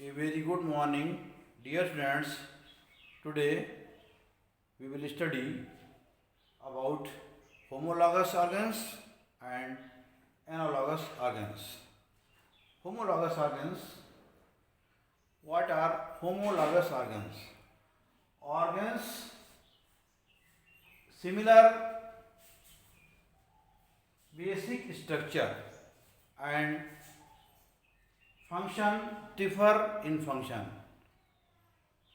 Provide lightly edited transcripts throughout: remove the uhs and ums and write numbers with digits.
A very good morning, dear friends. Today we will study about homologous organs and analogous organs. Homologous organs. What are homologous organs? Organs similar basic structure and function differ in function.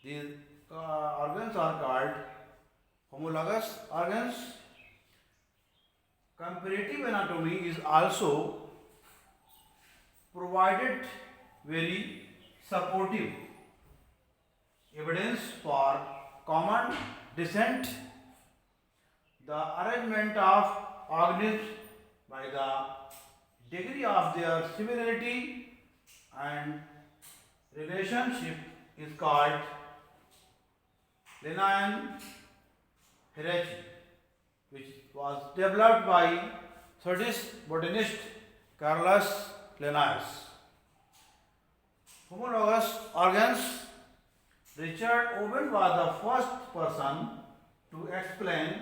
These organs are called homologous organs. Comparative anatomy is also provided very supportive evidence for common descent. The arrangement of organisms by the degree of their similarity and relationship is called Linnaean hierarchy, which was developed by Swedish botanist Carolus Linnaeus. Homologous organs. Richard Owen was the first person to explain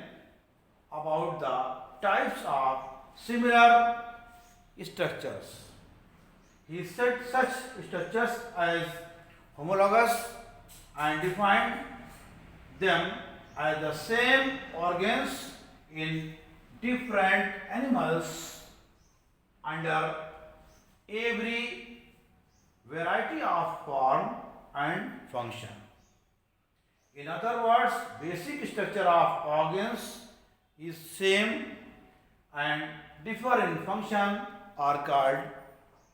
about the types of similar structures. He said such structures as homologous and defined them as the same organs in different animals under every variety of form and function. In other words, basic structure of organs is same and differ in function are called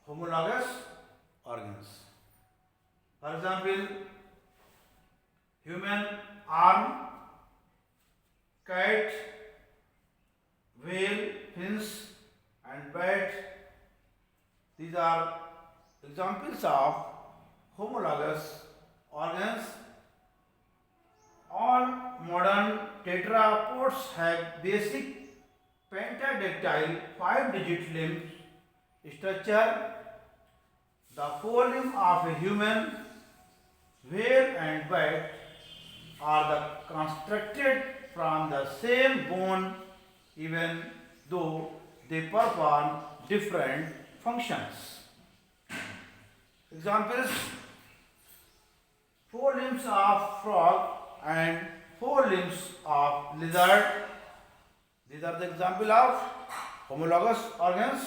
homologous organs. For example, human arm, cat, whale, fins and bat. These are examples of homologous organs. All modern tetrapods have basic pentadactyl 5-digit limb structure. The forelimb of a human, whale and bat are constructed from the same bone even though they perform different functions. Examples: four limbs of frog and four limbs of lizard. These are the example of homologous organs.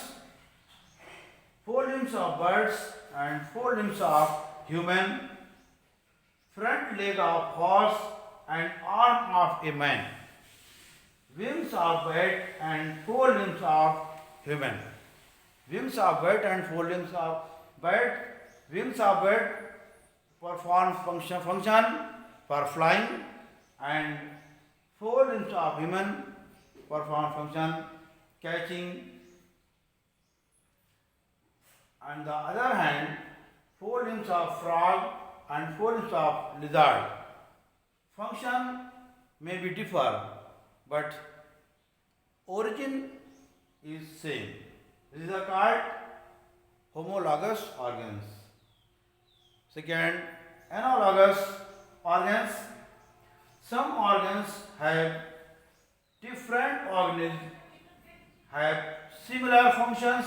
Four limbs of birds and four limbs of human. Front leg of horse and arm of a man. Wings of bat and four limbs of human. Wings of bat and four limbs of bat. Wings of bat perform function for flying, and four limbs of human perform function catching. On the other hand, four limbs of frog and four limbs of lizard function may be differ, but origin is same. These are called homologous organs. Second, analogous organs. Some organs have different organisms have similar functions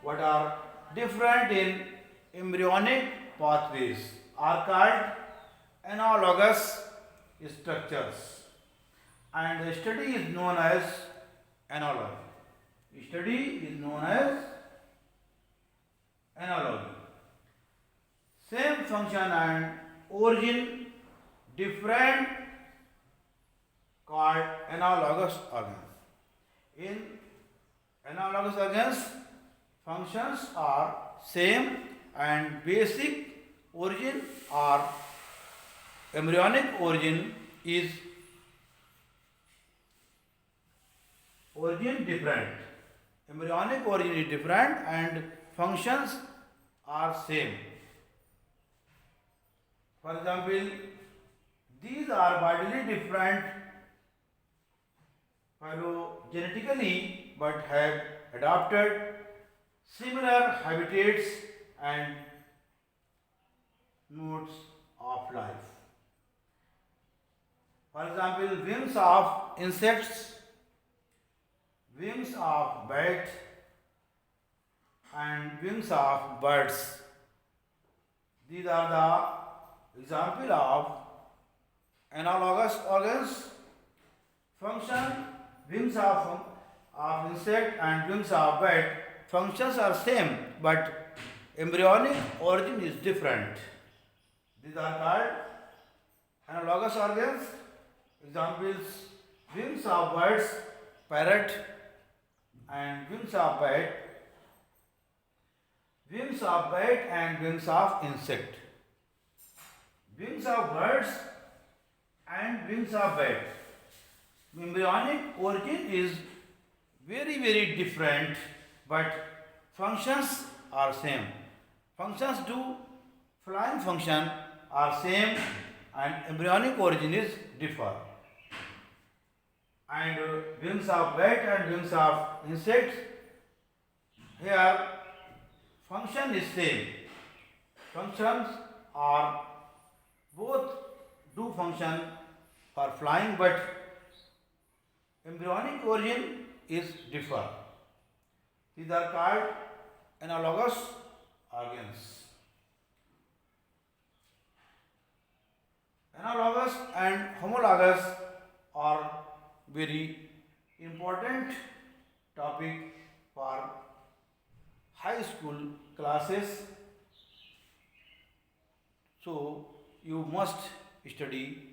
but are different in embryonic pathways are called analogous structures, and the study is known as analogy. Study is known as analogy. Same function and origin different called analogous organs. In analogous organs, functions are same and basic origin or embryonic origin is different. Embryonic origin is different and functions are same. For example, these are widely different phylogenetically but have adopted similar habitats and modes of life. For example, wings of insects, wings of bat, and wings of birds. These are the example of analogous organs. Function, wings of insect and wings of bat, functions are same, but embryonic origin is different. These are called analogous organs. Examples, wings of birds, parrot, and wings of bat, and wings of insect. Wings of birds and wings of bat. Embryonic origin is very different, but functions are same. Functions do flying function are same, and embryonic origin is differ. And wings of bat and wings of insect, here function is same. Functions are both do function for flying, but embryonic origin is differ. These are called analogous organs. Analogous and homologous are very important topic for high school classes. So you must study